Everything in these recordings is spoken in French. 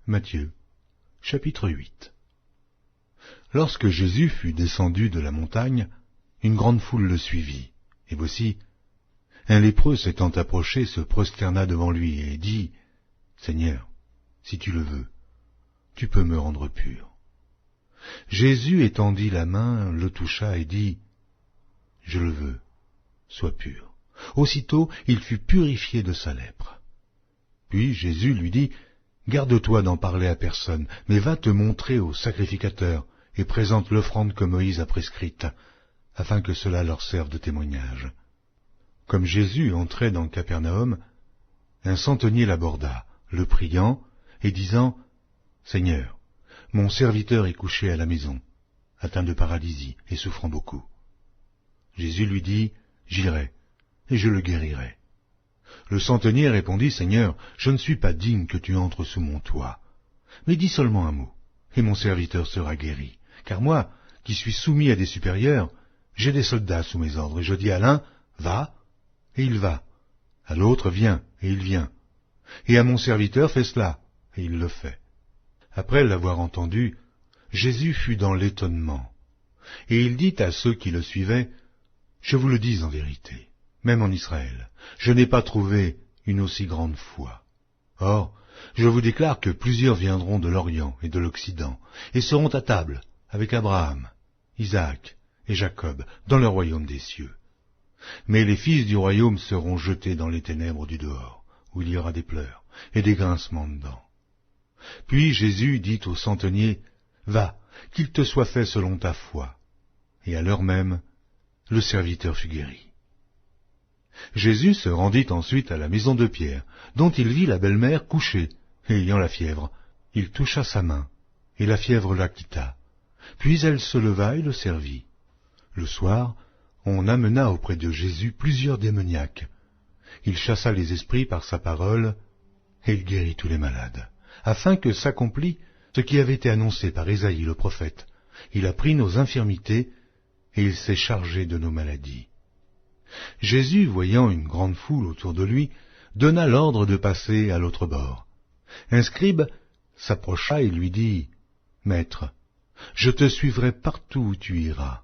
Matthieu, chapitre 8. Lorsque Jésus fut descendu de la montagne, une grande foule le suivit. Et voici, un lépreux s'étant approché se prosterna devant lui et dit, « Seigneur, si tu le veux, tu peux me rendre pur. » Jésus étendit la main, le toucha et dit, « Je le veux, sois pur. » Aussitôt, il fut purifié de sa lèpre. Puis Jésus lui dit, « Garde-toi d'en parler à personne, mais va te montrer au sacrificateur et présente l'offrande que Moïse a prescrite, afin que cela leur serve de témoignage. » Comme Jésus entrait dans Capernaum, un centenier l'aborda, le priant et disant, « Seigneur, mon serviteur est couché à la maison, atteint de paralysie et souffrant beaucoup. » Jésus lui dit, « J'irai, et je le guérirai. » Le centenier répondit, « Seigneur, je ne suis pas digne que tu entres sous mon toit, mais dis seulement un mot, et mon serviteur sera guéri. Car moi, qui suis soumis à des supérieurs, j'ai des soldats sous mes ordres, et je dis à l'un, va, et il va, à l'autre, viens, et il vient, et à mon serviteur, fais cela, et il le fait. » Après l'avoir entendu, Jésus fut dans l'étonnement, et il dit à ceux qui le suivaient, « Je vous le dis en vérité, même en Israël, je n'ai pas trouvé une aussi grande foi. Or, je vous déclare que plusieurs viendront de l'Orient et de l'Occident, et seront à table avec Abraham, Isaac et Jacob dans le royaume des cieux. Mais les fils du royaume seront jetés dans les ténèbres du dehors, où il y aura des pleurs et des grincements de dents. » Puis Jésus dit au centenier, « Va, qu'il te soit fait selon ta foi. » Et à l'heure même, le serviteur fut guéri. Jésus se rendit ensuite à la maison de Pierre, dont il vit la belle-mère couchée, et ayant la fièvre. Il toucha sa main, et la fièvre la quitta. Puis elle se leva et le servit. Le soir, on amena auprès de Jésus plusieurs démoniaques. Il chassa les esprits par sa parole, et il guérit tous les malades, afin que s'accomplît ce qui avait été annoncé par Ésaïe le prophète. Il a pris nos infirmités, et il s'est chargé de nos maladies. Jésus, voyant une grande foule autour de lui, donna l'ordre de passer à l'autre bord. Un scribe s'approcha et lui dit, « Maître, je te suivrai partout où tu iras. »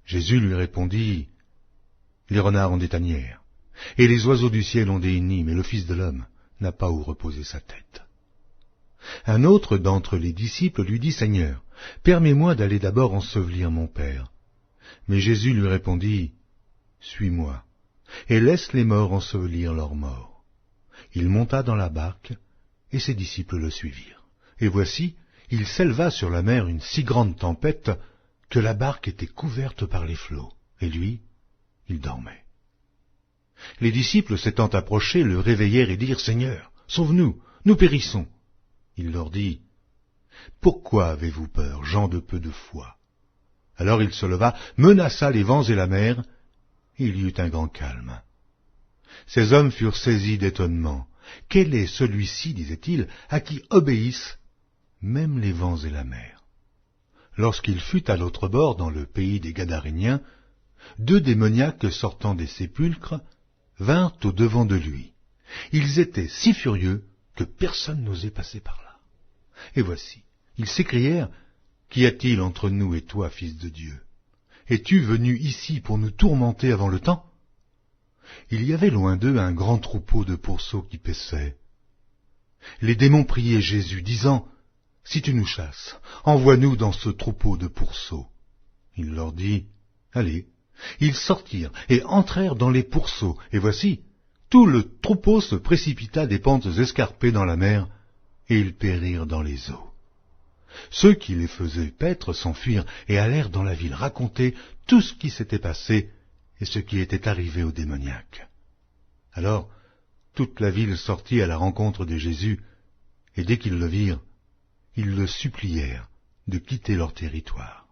Jésus lui répondit, « Les renards ont des tanières, et les oiseaux du ciel ont des nids, mais le Fils de l'homme n'a pas où reposer sa tête. » Un autre d'entre les disciples lui dit, « Seigneur, permets-moi d'aller d'abord ensevelir mon Père. » Mais Jésus lui répondit, « Suis-moi, et laisse les morts ensevelir leurs morts. » Il monta dans la barque, et ses disciples le suivirent. Et voici, il s'éleva sur la mer une si grande tempête que la barque était couverte par les flots, et lui, il dormait. Les disciples s'étant approchés le réveillèrent et dirent, « Seigneur, sauve-nous, nous périssons. » Il leur dit, « Pourquoi avez-vous peur, gens de peu de foi ?» Alors il se leva, menaça les vents et la mer, et il y eut un grand calme. Ces hommes furent saisis d'étonnement. « Quel est celui-ci, disaient-ils, à qui obéissent même les vents et la mer ?» Lorsqu'il fut à l'autre bord, dans le pays des Gadaréniens, deux démoniaques sortant des sépulcres vinrent au-devant de lui. Ils étaient si furieux que personne n'osait passer par là. Et voici, ils s'écrièrent, « Qu'y a-t-il entre nous et toi, Fils de Dieu? Es-tu venu ici pour nous tourmenter avant le temps ?» Il y avait loin d'eux un grand troupeau de pourceaux qui paissaient. Les démons priaient Jésus, disant, « Si tu nous chasses, envoie-nous dans ce troupeau de pourceaux. » Il leur dit, « Allez. » Ils sortirent et entrèrent dans les pourceaux, et voici, tout le troupeau se précipita des pentes escarpées dans la mer, et ils périrent dans les eaux. Ceux qui les faisaient paître s'enfuirent et allèrent dans la ville raconter tout ce qui s'était passé et ce qui était arrivé aux démoniaques. Alors, toute la ville sortit à la rencontre de Jésus, et dès qu'ils le virent, ils le supplièrent de quitter leur territoire.